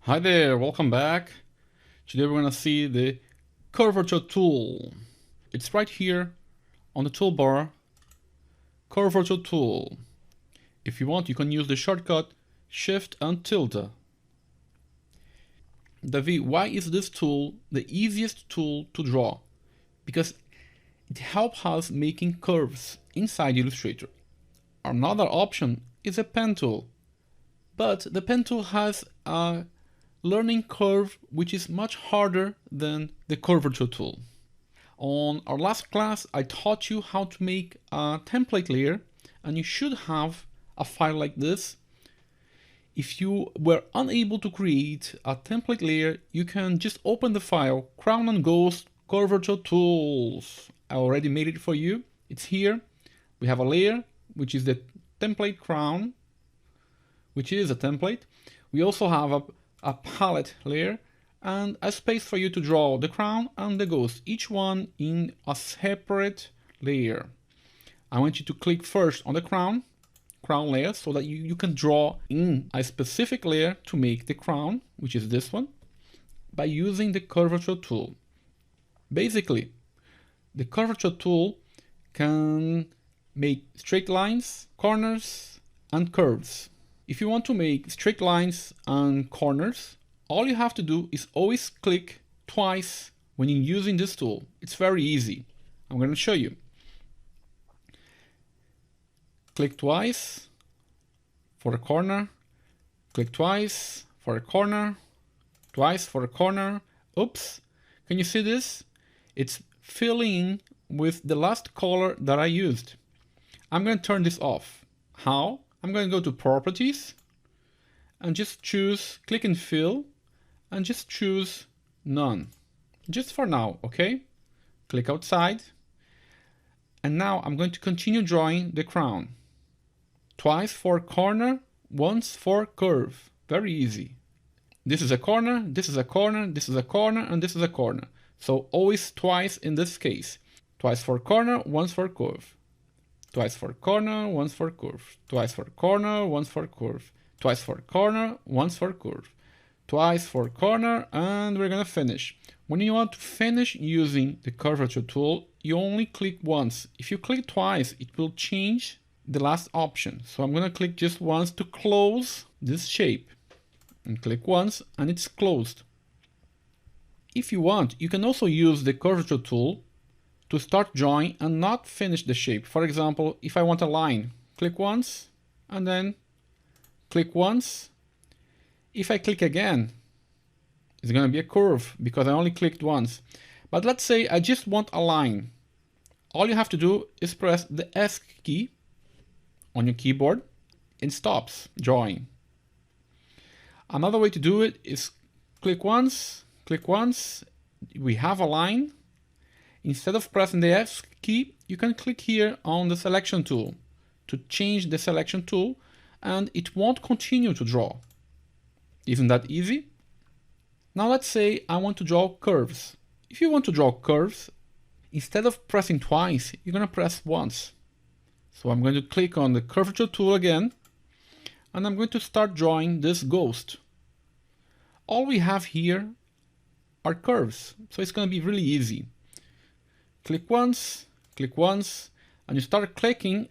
Hi there, welcome back. Today we're going to see the Curvature tool. It's right here on the toolbar, Curvature tool. If you want, you can use the shortcut Shift and Tilde. David, why is this tool the easiest tool to draw? Because it helps us making curves inside Illustrator. Another option is a pen tool, but the pen tool has a learning curve which is much harder than the curvature tool. On our last class, I taught you how to make a template layer, and you should have a file like this. If you were unable to create a template layer, you can just open the file Crown and Ghost Curvature Tools. I already made it for you. It's here. We have a layer, which is the template crown, which is a template. We also have a palette layer and a space for you to draw the crown and the ghost, each one in a separate layer. I want you to click first on the crown layer so that you can draw in a specific layer to make the crown, which is this one, by using the curvature tool. Basically, the curvature tool can make straight lines, corners, and curves. If you want to make straight lines and corners, all you have to do is always click twice when you're using this tool. It's very easy. I'm going to show you. Click twice for a corner, click twice for a corner, twice for a corner. Oops, can you see this? It's filling in with the last color that I used. I'm going to turn this off. How? I'm going to go to Properties and just choose Click and Fill and just choose None. Just for now, okay? Click outside. And now I'm going to continue drawing the crown. Twice for corner, once for curve. Very easy. This is a corner, this is a corner, this is a corner, and this is a corner. So always twice in this case. Twice for corner, once for curve. Twice for corner, once for curve. Twice for corner, once for curve. Twice for corner, once for curve. Twice for corner, and we're gonna finish. When you want to finish using the curvature tool, you only click once. If you click twice, it will change the last option. So I'm gonna click just once to close this shape. And click once, and it's closed. If you want, you can also use the curvature tool to start drawing and not finish the shape. For example, if I want a line, click once and then click once. If I click again, it's going to be a curve because I only clicked once. But let's say I just want a line. All you have to do is press the S key on your keyboard and stops drawing. Another way to do it is click once, we have a line. Instead of pressing the F key, you can click here on the selection tool to change the selection tool, and it won't continue to draw. Isn't that easy? Now let's say I want to draw curves. If you want to draw curves, instead of pressing twice, you're going to press once. So I'm going to click on the curvature tool again, and I'm going to start drawing this ghost. All we have here are curves, so it's going to be really easy. Click once, and you start clicking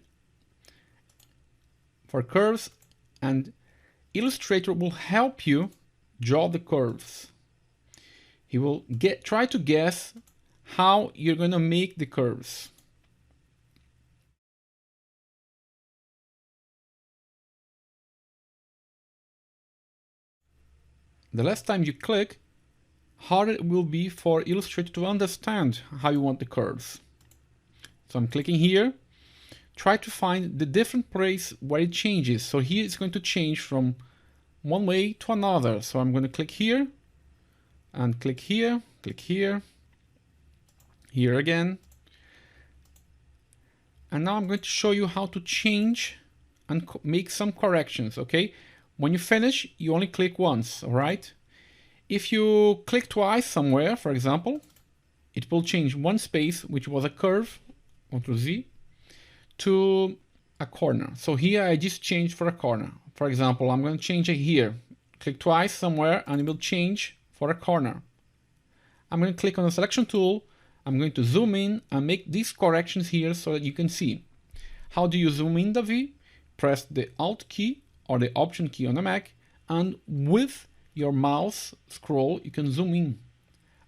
for curves, and Illustrator will help you draw the curves. He will try to guess how you're going to make the curves. The less time you click, harder it will be for Illustrator to understand how you want the curves. So I'm clicking here. Try to find the different place where it changes. So here it's going to change from one way to another. So I'm going to click here and click here, here again. And now I'm going to show you how to change and make some corrections, okay? When you finish, you only click once, all right? If you click twice somewhere, for example, it will change one space, which was a curve, Ctrl Z, to a corner. So here I just changed for a corner. For example, I'm going to change it here click twice somewhere and it will change for a corner. I'm going to click on the selection tool. I'm going to zoom in and make these corrections here so that you can see. How do you zoom in, David? Press the Alt key or the Option key on the Mac, and with your mouse scroll you can zoom in.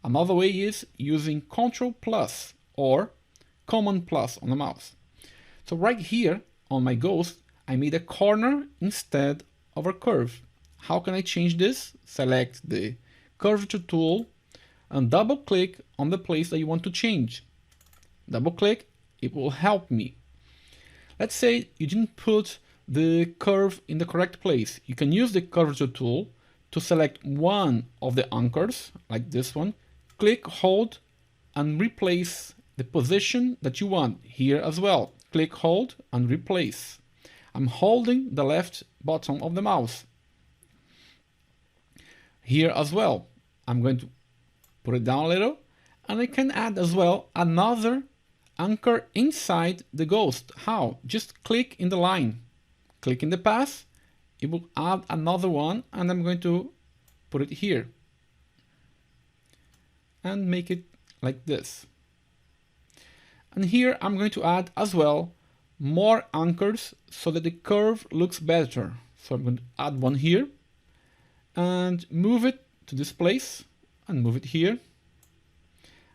Another way is using Ctrl plus or Command plus on the mouse. So right here on my ghost, I made a corner instead of a curve. How can I change this? Select the Curvature tool and double click on the place that you want to change. Double click, it will help me. Let's say you didn't put the curve in the correct place. You can use the Curvature tool to select one of the anchors, like this one, click, hold, and replace the position that you want. Here as well, click, hold, and replace. I'm holding the left button of the mouse. Here as well, I'm going to put it down a little, and I can add as well another anchor inside the ghost. How? Just click in the line, click in the path, it will add another one, and I'm going to put it here and make it like this. And here I'm going to add as well more anchors so that the curve looks better. So I'm going to add one here and move it to this place and move it here.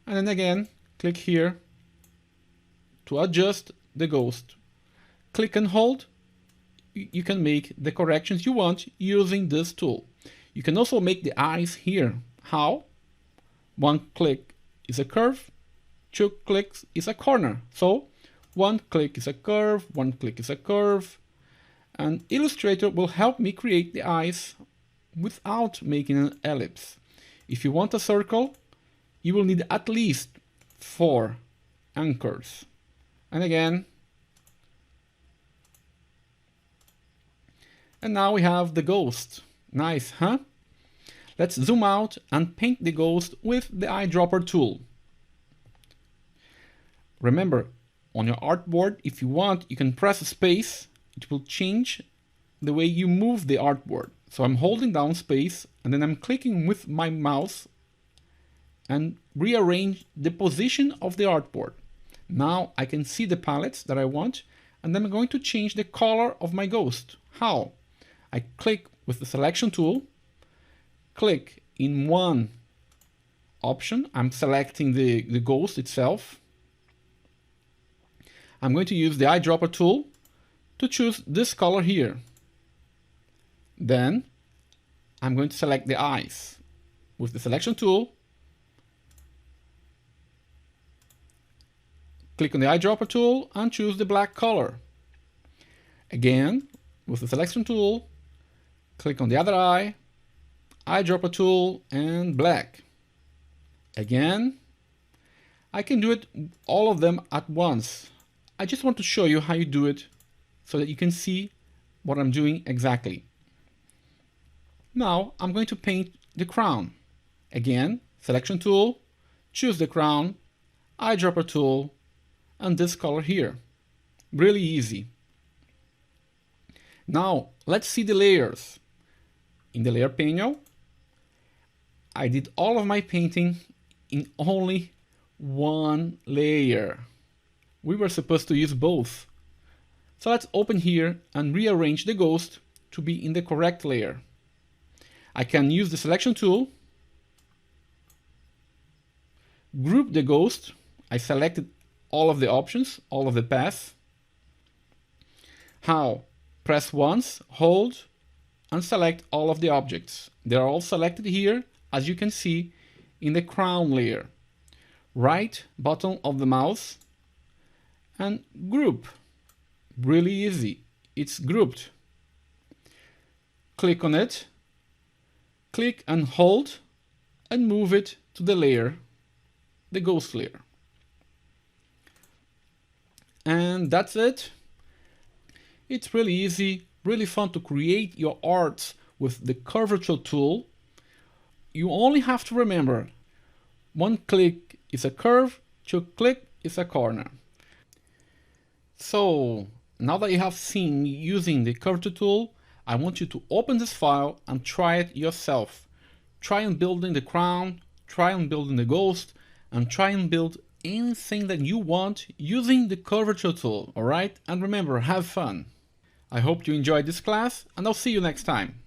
And then again, click here to adjust the ghost. Click and hold. You can make the corrections you want using this tool. You can also make the eyes here. How? One click is a curve, two clicks is a corner. So one click is a curve, one click is a curve, and Illustrator will help me create the eyes without making an ellipse. If you want a circle, you will need at least 4 anchors. And again, and now we have the ghost. Nice, huh? Let's zoom out and paint the ghost with the eyedropper tool. Remember, on your artboard, if you want, you can press space. It will change the way you move the artboard. So I'm holding down space and then I'm clicking with my mouse and rearrange the position of the artboard. Now I can see the palettes that I want, and then I'm going to change the color of my ghost. How? I click with the selection tool, click in one option. I'm selecting the ghost itself. I'm going to use the eyedropper tool to choose this color here. Then I'm going to select the eyes with the selection tool. Click on the eyedropper tool and choose the black color. Again, with the selection tool, click on the other eye, eyedropper tool, and black. Again, I can do it all of them at once. I just want to show you how you do it so that you can see what I'm doing exactly. Now I'm going to paint the crown. Again, selection tool, choose the crown, eyedropper tool, and this color here. Really easy. Now let's see the layers. In the layer panel, I did all of my painting in only one layer. We were supposed to use both. So let's open here and rearrange the ghost to be in the correct layer. I can use the selection tool, group the ghost. I selected all of the options, all of the paths. How? Press once, hold, and select all of the objects. They are all selected here, as you can see, in the crown layer. Right button of the mouse and group. Really easy. It's grouped. Click on it, click and hold, and move it to the layer, the ghost layer. And that's it. It's really easy, really fun to create your art with the Curvature tool. You only have to remember, one click is a curve, two click is a corner. So now that you have seen me using the Curvature tool, I want you to open this file and try it yourself. Try on building the crown, try on building the ghost, and try and build anything that you want using the curvature tool, alright? And remember, have fun. I hope you enjoyed this class, and I'll see you next time.